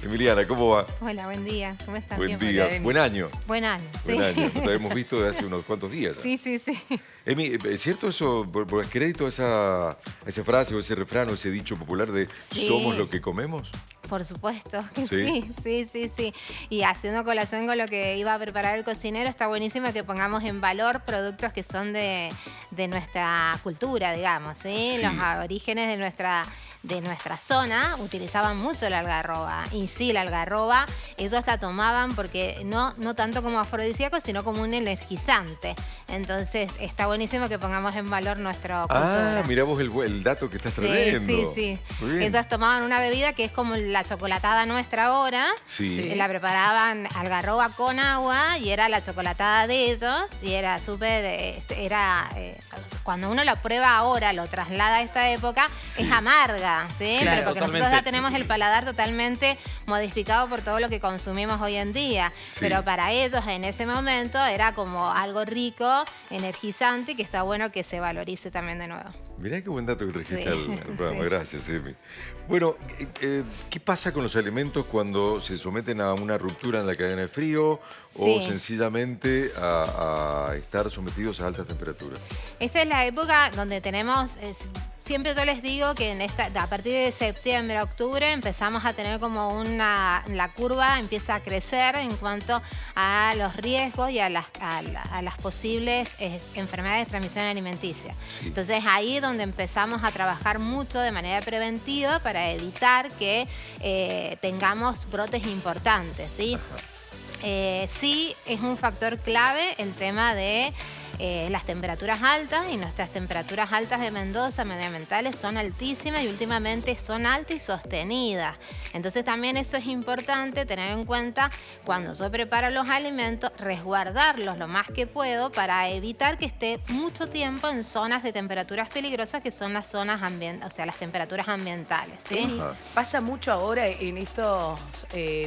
Emiliana, ¿cómo va? Hola, buen día. ¿Cómo están? Buen Bien, día. Emi. Buen año. Buen año, sí. Buen año. Nos hemos visto de hace unos cuantos días. Sí, sí, sí. Emi, ¿es cierto eso, por crédito a esa frase o ese refrán o ese dicho popular de Sí. somos lo que comemos? Por supuesto que ¿Sí? sí. Y haciendo colación con lo que iba a preparar el cocinero, está buenísimo que pongamos en valor productos que son de nuestra cultura, digamos, ¿sí? Sí. Los orígenes de nuestra zona utilizaban mucho la algarroba. Y sí, la algarroba, ellos la tomaban porque no tanto como afrodisíaco, sino como un energizante. Entonces, está buenísimo que pongamos en valor nuestra cultura. Ah, mirá vos el dato que estás trayendo. Sí. Muy bien. Ellos tomaban una bebida que es como la chocolatada nuestra ahora. Sí. La preparaban algarroba con agua y era la chocolatada de ellos. Y era súper... cuando uno la prueba ahora, lo traslada a esta época, Sí. es amarga, ¿sí? Sí, Pero porque totalmente. nosotros ya tenemos el paladar totalmente modificado por todo lo que consumimos hoy en día. Sí. Pero para ellos en ese momento era como algo rico, energizante, y que está bueno que se valorice también de nuevo. Mirá qué buen dato que trajiste Sí, al programa. sí. Gracias, Emi. Bueno, ¿qué pasa con los alimentos cuando se someten a una ruptura en la cadena de frío o Sí. sencillamente a estar sometidos a altas temperaturas? Esta es la época donde tenemos, siempre yo les digo que a partir de septiembre, octubre, empezamos a tener como la curva empieza a crecer en cuanto a los riesgos y a las posibles enfermedades de transmisión alimenticia. Sí. Entonces ahí es donde empezamos a trabajar mucho de manera preventiva para evitar que tengamos brotes importantes, ¿sí? Sí, es un factor clave el tema de las temperaturas altas, y nuestras temperaturas altas de Mendoza medioambientales son altísimas y últimamente son altas y sostenidas. Entonces también eso es importante tener en cuenta cuando yo preparo los alimentos, resguardarlos lo más que puedo para evitar que esté mucho tiempo en zonas de temperaturas peligrosas, que son las zonas las temperaturas ambientales, ¿sí? Ajá. Pasa mucho ahora en estos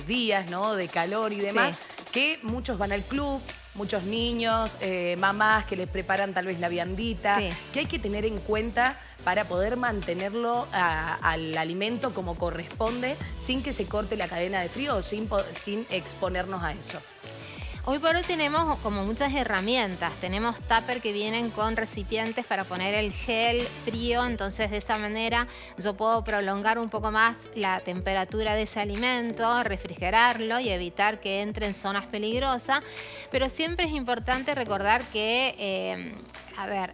días, ¿no? De calor y demás, que muchos van al club, muchos niños, mamás que les preparan tal vez la viandita, Sí. que hay que tener en cuenta para poder mantenerlo al alimento como corresponde, sin que se corte la cadena de frío o sin exponernos a eso. Hoy por hoy tenemos como muchas herramientas. Tenemos tupper que vienen con recipientes para poner el gel frío, entonces de esa manera yo puedo prolongar un poco más la temperatura de ese alimento, refrigerarlo y evitar que entre en zonas peligrosas. Pero siempre es importante recordar que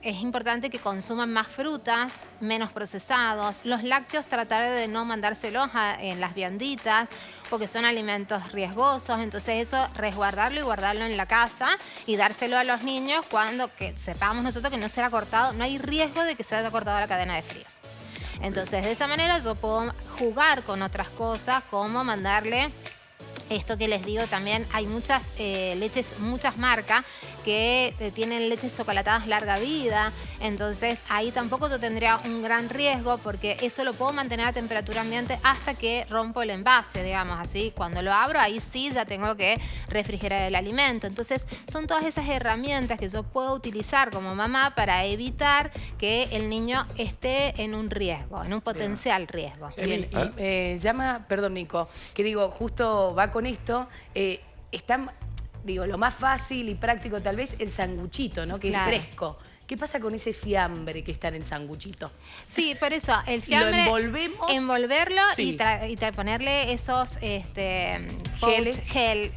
es importante que consuman más frutas, menos procesados. Los lácteos, tratar de no mandárselos en las vianditas, porque son alimentos riesgosos. Entonces eso, resguardarlo y guardarlo en la casa y dárselo a los niños cuando que sepamos nosotros que no será cortado, no hay riesgo de que se haya cortado la cadena de frío. Entonces de esa manera yo puedo jugar con otras cosas, como mandarle... Esto que les digo también, hay muchas leches, muchas marcas que tienen leches chocolatadas larga vida. Entonces ahí tampoco yo tendría un gran riesgo, porque eso lo puedo mantener a temperatura ambiente hasta que rompo el envase, digamos así. Cuando lo abro, ahí sí ya tengo que refrigerar el alimento. Entonces son todas esas herramientas que yo puedo utilizar como mamá para evitar que el niño esté en un riesgo, en un potencial riesgo. Bien, y perdón Nico, que digo, justo va con esto, lo más fácil y práctico tal vez el sanguchito, ¿no? Que Claro. es fresco. ¿Qué pasa con ese fiambre que está en el sanguchito? Sí, por eso, el fiambre... ¿Lo envolvemos? Envolverlo Sí. y ponerle esos Geles. gel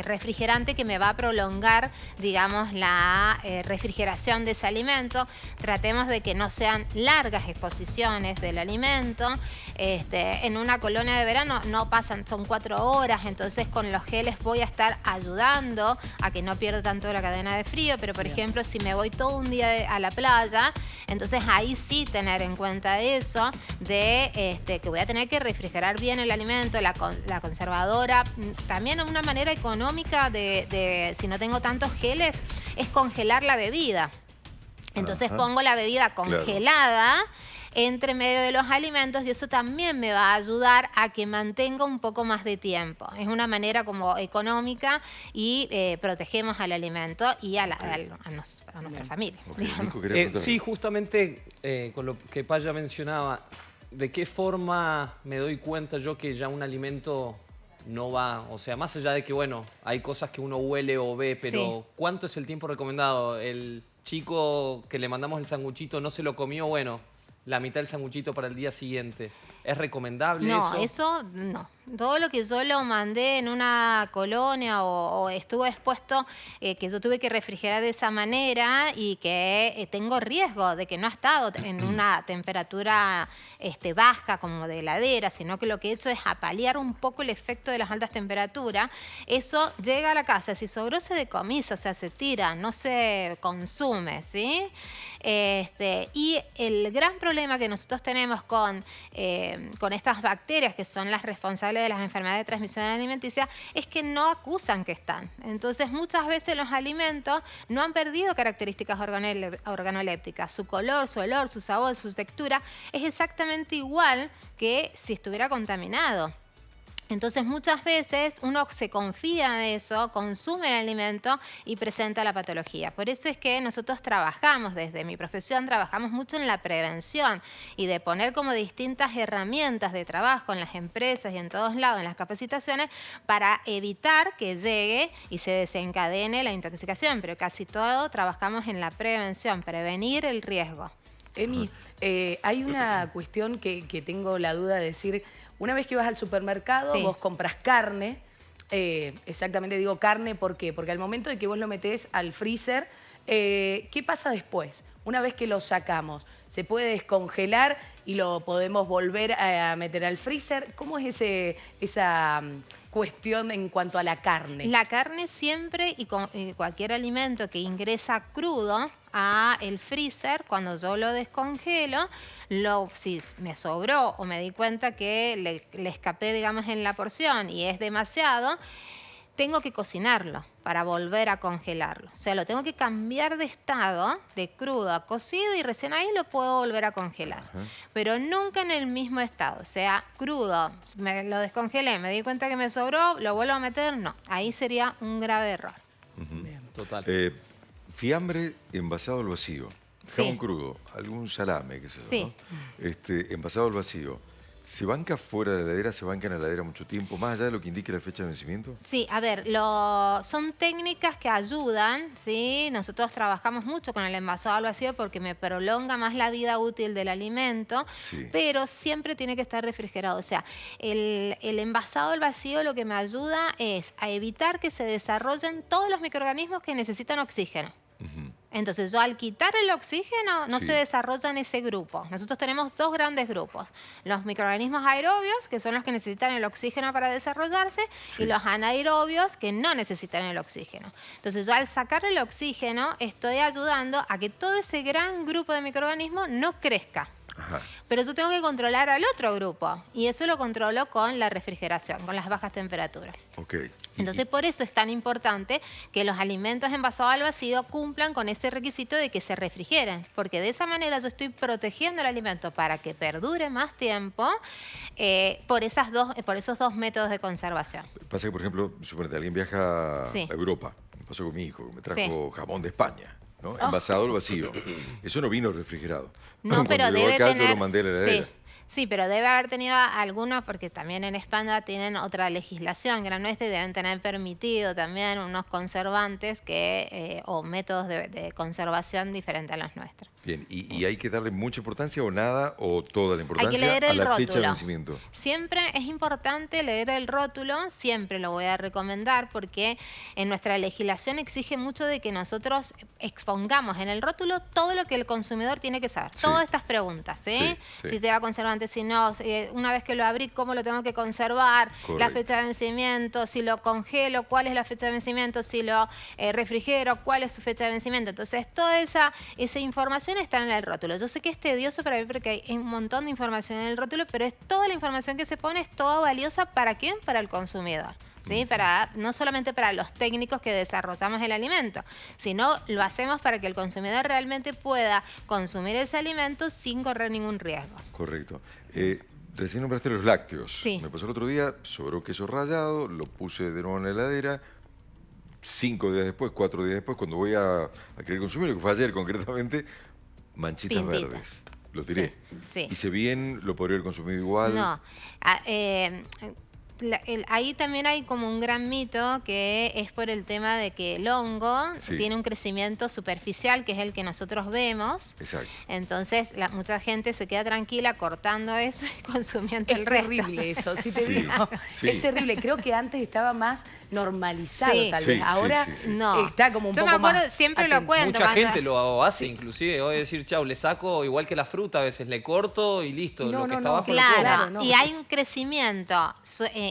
refrigerante que me va a prolongar, digamos, la refrigeración de ese alimento. Tratemos de que no sean largas exposiciones del alimento. En una colonia de verano no pasan, son 4 horas, entonces con los geles voy a estar ayudando a que no pierda tanto la cadena de frío. Pero, por ejemplo, si me voy todo un día a la playa, entonces ahí sí tener en cuenta eso, de que voy a tener que refrigerar bien el alimento, la conservadora. También una manera económica de si no tengo tantos geles, es congelar la bebida. Entonces pongo la bebida congelada entre medio de los alimentos, y eso también me va a ayudar a que mantenga un poco más de tiempo. Es una manera como económica y protegemos al alimento y a nuestra familia. Okay. Nico, ¿querés contar? Sí, justamente con lo que Paya mencionaba, ¿De qué forma me doy cuenta yo que ya un alimento no va? O sea, más allá de que, bueno, hay cosas que uno huele o ve, pero Sí. ¿cuánto es el tiempo recomendado? El chico que le mandamos el sanguchito no se lo comió, bueno, la mitad del sanguchito para el día siguiente. ¿Es recomendable No, eso? eso no. Todo lo que yo lo mandé en una colonia o estuvo expuesto, que yo tuve que refrigerar de esa manera y que tengo riesgo de que no ha estado en una temperatura baja como de heladera, sino que lo que he hecho es apalear un poco el efecto de las altas temperaturas. Eso llega a la casa, si sobró se decomisa, o sea, se tira, no se consume, ¿sí? Y el gran problema que nosotros tenemos con estas bacterias que son las responsables de las enfermedades de transmisión alimenticia es que no acusan que están. Entonces muchas veces los alimentos no han perdido características organolépticas. Su color, su olor, su sabor, su textura es exactamente igual que si estuviera contaminado. Entonces muchas veces uno se confía de eso, consume el alimento y presenta la patología. Por eso es que nosotros trabajamos, desde mi profesión, trabajamos mucho en la prevención y de poner como distintas herramientas de trabajo en las empresas y en todos lados, en las capacitaciones, para evitar que llegue y se desencadene la intoxicación. Pero casi todo trabajamos en la prevención, prevenir el riesgo. Emi, hay una cuestión que tengo la duda de decir, una vez que vas al supermercado, Sí. vos compras carne, exactamente digo carne, ¿por qué? Porque al momento de que vos lo metés al freezer, ¿qué pasa después? Una vez que lo sacamos, ¿se puede descongelar y lo podemos volver a meter al freezer? ¿Cómo es esa cuestión en cuanto a la carne? La carne siempre y cualquier alimento que ingresa crudo a el freezer, cuando yo lo descongelo, si me sobró o me di cuenta que le escapé, digamos, en la porción y es demasiado, tengo que cocinarlo para volver a congelarlo. O sea, lo tengo que cambiar de estado, de crudo a cocido, y recién ahí lo puedo volver a congelar. Pero nunca en el mismo estado. O sea, crudo, lo descongelé, me di cuenta que me sobró, lo vuelvo a meter, no. Ahí sería un grave error. Total. Fiambre envasado al vacío. Sí. Jamón crudo, algún salame, qué sé yo, Sí. ¿no? Envasado al vacío. ¿Se banca fuera de la heladera? ¿Se banca en la heladera mucho tiempo? Más allá de lo que indique la fecha de vencimiento. Sí, a ver, son técnicas que ayudan, ¿sí? Nosotros trabajamos mucho con el envasado al vacío porque me prolonga más la vida útil del alimento, Sí. pero siempre tiene que estar refrigerado. O sea, el envasado al vacío lo que me ayuda es a evitar que se desarrollen todos los microorganismos que necesitan oxígeno. Entonces, yo al quitar el oxígeno no Sí. se desarrolla en ese grupo. Nosotros tenemos dos grandes grupos. Los microorganismos aerobios, que son los que necesitan el oxígeno para desarrollarse, Sí. y los anaerobios, que no necesitan el oxígeno. Entonces, yo al sacar el oxígeno estoy ayudando a que todo ese gran grupo de microorganismos no crezca. Ajá. Pero yo tengo que controlar al otro grupo, y eso lo controlo con la refrigeración, con las bajas temperaturas. Ok. Entonces, por eso es tan importante que los alimentos envasados al vacío cumplan con ese requisito de que se refrigeren, porque de esa manera yo estoy protegiendo el alimento para que perdure más tiempo por esos dos métodos de conservación. Pasa que, por ejemplo, suponete, alguien viaja Sí. a Europa. Me pasó con mi hijo, que me trajo Sí. jamón de España, ¿no? Envasado al vacío. Eso no vino refrigerado. No, Cuando pero llegó debe acá, tener... yo lo mandé a la heladera. Sí, pero debe haber tenido algunos, porque también en España tienen otra legislación que la nuestra y deben tener permitido también unos conservantes o métodos de conservación diferentes a los nuestros. Bien, ¿y hay que darle mucha importancia o nada o toda la importancia leer a el la fecha de rótulo. vencimiento? Siempre es importante leer el rótulo, siempre lo voy a recomendar porque en nuestra legislación exige mucho de que nosotros expongamos en el rótulo todo lo que el consumidor tiene que saber. Sí. Todas estas preguntas, ¿sí? Sí, sí. Si lleva conservante, si no, una vez que lo abrí, ¿cómo lo tengo que conservar? La Correcto. fecha de vencimiento, si lo congelo, ¿cuál es la fecha de vencimiento? Si lo refrigero, ¿cuál es su fecha de vencimiento? Entonces, toda esa información está en el rótulo. Yo sé que es tedioso para mí porque hay un montón de información en el rótulo, pero es toda la información que se pone, es toda valiosa. ¿Para quién? Para el consumidor. ¿Sí? No solamente para los técnicos que desarrollamos el alimento, sino lo hacemos para que el consumidor realmente pueda consumir ese alimento sin correr ningún riesgo. Correcto. Recién nombraste los lácteos. Sí. Me pasó el otro día, sobró queso rallado, lo puse de nuevo en la heladera. 5 días después, 4 días después, cuando voy a querer consumir, lo que fue ayer concretamente, manchitas Pintitas. verdes. lo tiré. Sí. Hice bien, lo podría haber consumido igual. No. Ahí también hay como un gran mito que es por el tema de que el hongo tiene un crecimiento superficial, que es el que nosotros vemos. Exacto. Entonces, mucha gente se queda tranquila cortando eso y consumiendo el resto. Es terrible eso, si te Sí, digo. sí. Es terrible. Creo que antes estaba más normalizado, tal vez. Sí, Ahora sí. No. está como un Yo poco me acuerdo, más siempre lo atento. cuento. Mucha cuando- gente lo hace, inclusive. Voy a decir, chau, le saco igual que la fruta, a veces le corto y listo. No, lo que no, está no, abajo lo Claro, como. Claro, no, y sí. hay un crecimiento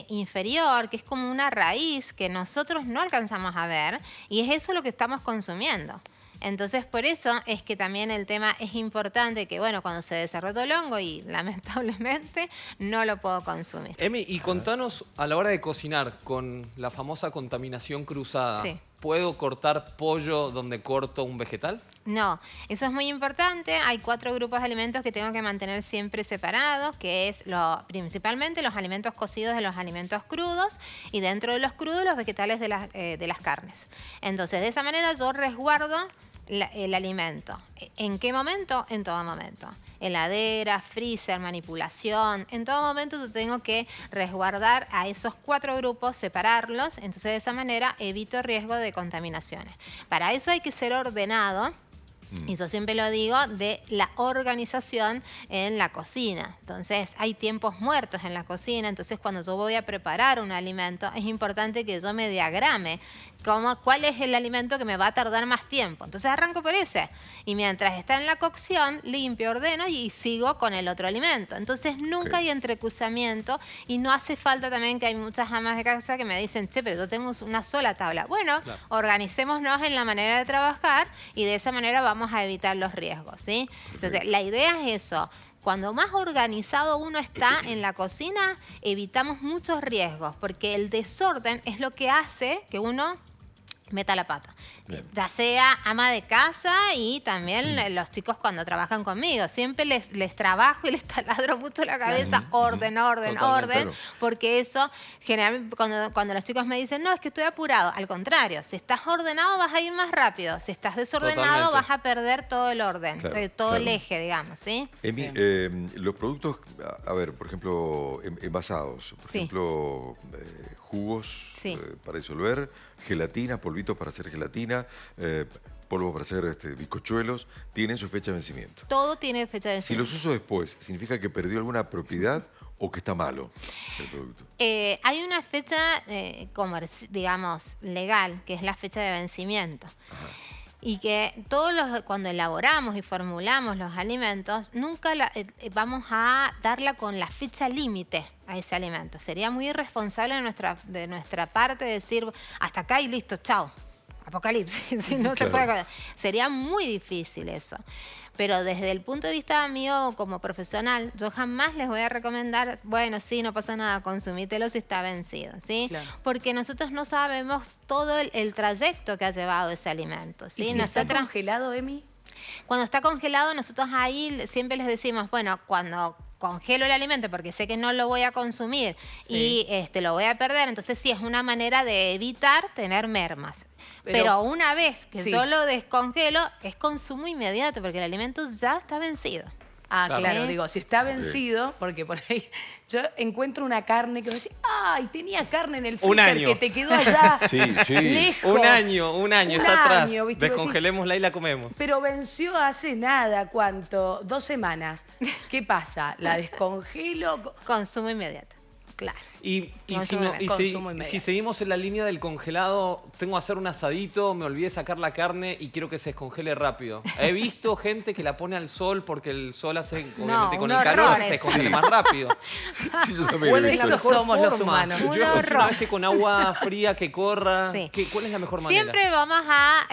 inferior, que es como una raíz que nosotros no alcanzamos a ver, y es eso lo que estamos consumiendo. Entonces, por eso es que también el tema es importante, que bueno, cuando se desarrolló el hongo, y lamentablemente no lo puedo consumir. Emi, y contanos, a la hora de cocinar, con la famosa contaminación cruzada, Sí. ¿puedo cortar pollo donde corto un vegetal? No, eso es muy importante. Hay 4 grupos de alimentos que tengo que mantener siempre separados, que es principalmente los alimentos cocidos de los alimentos crudos, y dentro de los crudos los vegetales de las carnes. Entonces, de esa manera yo resguardo el alimento. ¿En qué momento? En todo momento. Heladera, freezer, manipulación. En todo momento yo tengo que resguardar a esos 4 grupos, separarlos. Entonces, de esa manera evito riesgo de contaminaciones. Para eso hay que ser ordenado. Y yo siempre lo digo, de la organización en la cocina. Entonces, hay tiempos muertos en la cocina. Entonces, cuando yo voy a preparar un alimento, es importante que yo me diagrame cuál es el alimento que me va a tardar más tiempo. Entonces, arranco por ese. Y mientras está en la cocción, limpio, ordeno y sigo con el otro alimento. Entonces, nunca hay entrecruzamiento, y no hace falta también, que hay muchas amas de casa que me dicen, che, pero yo tengo una sola tabla. Bueno, Claro. organicémonos en la manera de trabajar, y de esa manera vamos a evitar los riesgos, ¿sí? Entonces, la idea es eso. Cuando más organizado uno está en la cocina, evitamos muchos riesgos, porque el desorden es lo que hace que uno meta la pata. Bien. Ya sea ama de casa y también los chicos cuando trabajan conmigo. Siempre les trabajo y les taladro mucho la cabeza, orden, Totalmente, orden, claro. porque eso, generalmente cuando los chicos me dicen, no, es que estoy apurado, al contrario, si estás ordenado vas a ir más rápido, si estás desordenado Totalmente. vas a perder todo el orden, Claro, o sea, todo el claro. eje, digamos, ¿sí? Emi, los productos, a ver, por ejemplo, envasados, por Sí. ejemplo, jugos Sí. para disolver, gelatina, polvitos para hacer gelatina, polvo para hacer bizcochuelos, tienen su fecha de vencimiento. Todo tiene fecha de Si vencimiento. los uso después, ¿significa que perdió alguna propiedad o que está malo el producto? Hay una fecha, digamos, legal, que es la fecha de vencimiento. Y que cuando elaboramos y formulamos los alimentos, nunca vamos a darla con la fecha límite a ese alimento. Sería muy irresponsable de nuestra parte decir, hasta acá y listo, chao. Apocalipsis, si no se Claro. puede. Sería muy difícil eso. Pero desde el punto de vista mío como profesional, yo jamás les voy a recomendar, bueno, sí, no pasa nada, consumítelo si está vencido, ¿sí? Claro. Porque nosotros no sabemos todo el trayecto que ha llevado ese alimento, ¿sí? ¿Y si está Nosotras, congelado, Emi? cuando está congelado, nosotros ahí siempre les decimos, bueno, cuando congelo el alimento porque sé que no lo voy a consumir y lo voy a perder, entonces sí es una manera de evitar tener mermas. Pero una vez que Sí. yo lo descongelo, es consumo inmediato porque el alimento ya está vencido. Ah, Claro. claro, digo, si está vencido, porque por ahí yo encuentro una carne que me dice, ay, tenía carne en el Un freezer año. que te quedó allá Sí, sí. lejos. Un año, Un está atrás. año, ¿viste? Descongelémosla y la comemos. Pero venció hace nada, ¿cuánto? 2 semanas. ¿Qué pasa? ¿La descongelo? Consumo inmediato. Claro. Y Consumo consumo si inmediato. seguimos en la línea del congelado, tengo que hacer un asadito, me olvidé sacar la carne y quiero que se descongele rápido. He visto gente que la pone al sol porque el sol hace, obviamente con un el calor, horror se eso. descongele Sí. más rápido. Sí, yo también ¿Cuál lo he es la visto. Estos mejor somos los forma? humanos. Un Yo horror. una vez que con agua fría que corra, Sí. ¿cuál es la mejor manera? Siempre vamos a,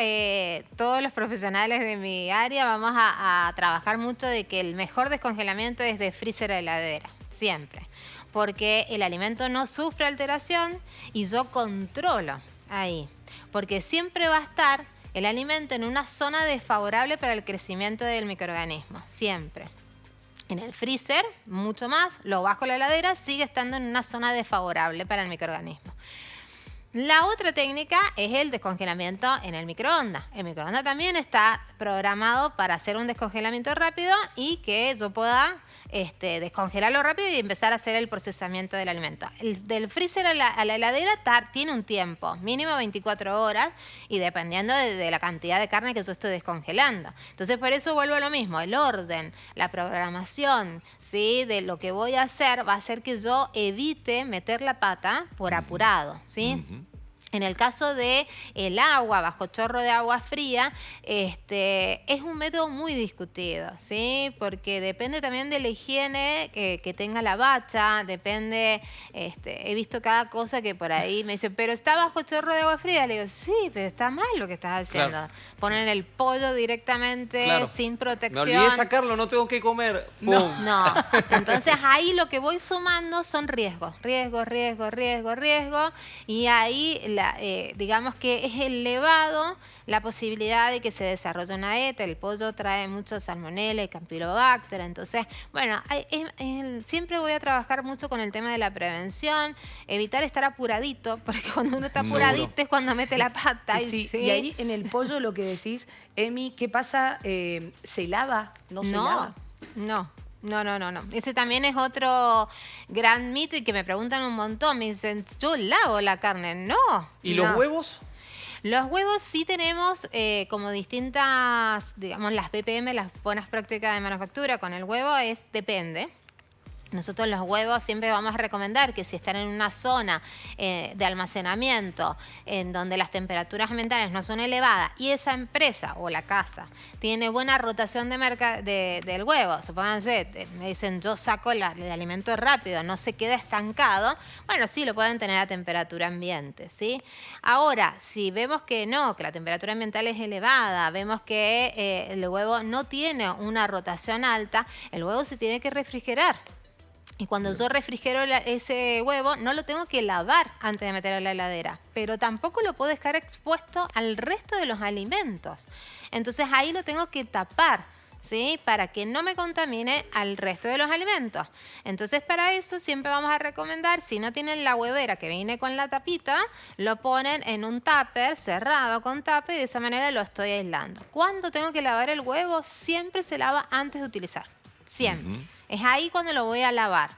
todos los profesionales de mi área, vamos a trabajar mucho de que el mejor descongelamiento es de freezer a heladera, siempre. Porque el alimento no sufre alteración y yo controlo ahí. Porque siempre va a estar el alimento en una zona desfavorable para el crecimiento del microorganismo, siempre. En el freezer, mucho más, lo bajo a la heladera, sigue estando en una zona desfavorable para el microorganismo. La otra técnica es el descongelamiento en el microondas. El microondas también está programado para hacer un descongelamiento rápido y que yo pueda descongelarlo rápido y empezar a hacer el procesamiento del alimento. El del freezer a la heladera tiene un tiempo, mínimo 24 horas, y dependiendo de la cantidad de carne que yo estoy descongelando. Entonces, por eso vuelvo a lo mismo. El orden, la programación, ¿sí?, de lo que voy a hacer va a hacer que yo evite meter la pata por apurado, ¿sí? En el caso de el agua, bajo chorro de agua fría, es un método muy discutido, ¿sí? Porque depende también de la higiene que tenga la bacha, depende, he visto cada cosa que por ahí me dicen, pero está bajo chorro de agua fría. Le digo, sí, pero está mal lo que estás haciendo. Claro. Ponen el pollo directamente, sin protección. Me olvidé sacarlo, no tengo que comer. ¡Pum! No. Entonces ahí lo que voy sumando son riesgos. Y ahí digamos que es elevado la posibilidad de que se desarrolle una ETA. El pollo trae mucho salmonella y campylobacter. Entonces, bueno, siempre voy a trabajar mucho con el tema de la prevención, evitar estar apuradito, porque cuando uno está apuradito es cuando mete la pata. Sí. Y ahí en el pollo lo que decís, Emi, ¿qué pasa? ¿Se lava? ¿No se lava? No. Ese también es otro gran mito y que me preguntan un montón. Me dicen, yo lavo la carne. No. ¿Y los huevos? Los huevos sí tenemos como distintas, digamos, las BPM, las buenas prácticas de manufactura. Con el huevo depende. Nosotros los huevos siempre vamos a recomendar que si están en una zona de almacenamiento en donde las temperaturas ambientales no son elevadas y esa empresa o la casa tiene buena rotación del huevo, supónganse, me dicen yo saco el alimento rápido, no se queda estancado, bueno, sí lo pueden tener a temperatura ambiente, ¿sí? Ahora, si vemos que no, que la temperatura ambiental es elevada, vemos que el huevo no tiene una rotación alta, el huevo se tiene que refrigerar. Y cuando yo refrigero ese huevo, no lo tengo que lavar antes de meterlo a la heladera. Pero tampoco lo puedo dejar expuesto al resto de los alimentos. Entonces ahí lo tengo que tapar, ¿sí? Para que no me contamine al resto de los alimentos. Entonces para eso siempre vamos a recomendar, si no tienen la huevera que viene con la tapita, lo ponen en un tupper cerrado con tapa y de esa manera lo estoy aislando. ¿Cuándo tengo que lavar el huevo? Siempre se lava antes de utilizar. Siempre. Es ahí cuando lo voy a lavar.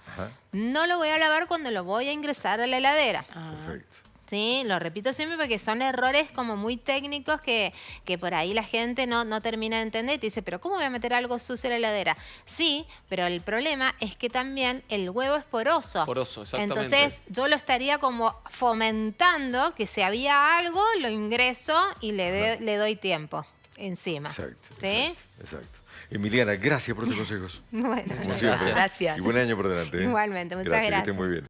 No lo voy a lavar cuando lo voy a ingresar a la heladera. Perfecto. Sí, lo repito siempre porque son errores como muy técnicos que por ahí la gente no termina de entender y te dice, pero ¿cómo voy a meter algo sucio en la heladera? Sí, pero el problema es que también el huevo es poroso. Poroso, exactamente. Entonces yo lo estaría como fomentando que si había algo, lo ingreso y le doy tiempo encima. Exacto. ¿Sí? Exacto. Emiliana, gracias por tus consejos. Bueno, Como siempre. Gracias. Y buen año por delante. Igualmente, muchas gracias. Que estés muy bien.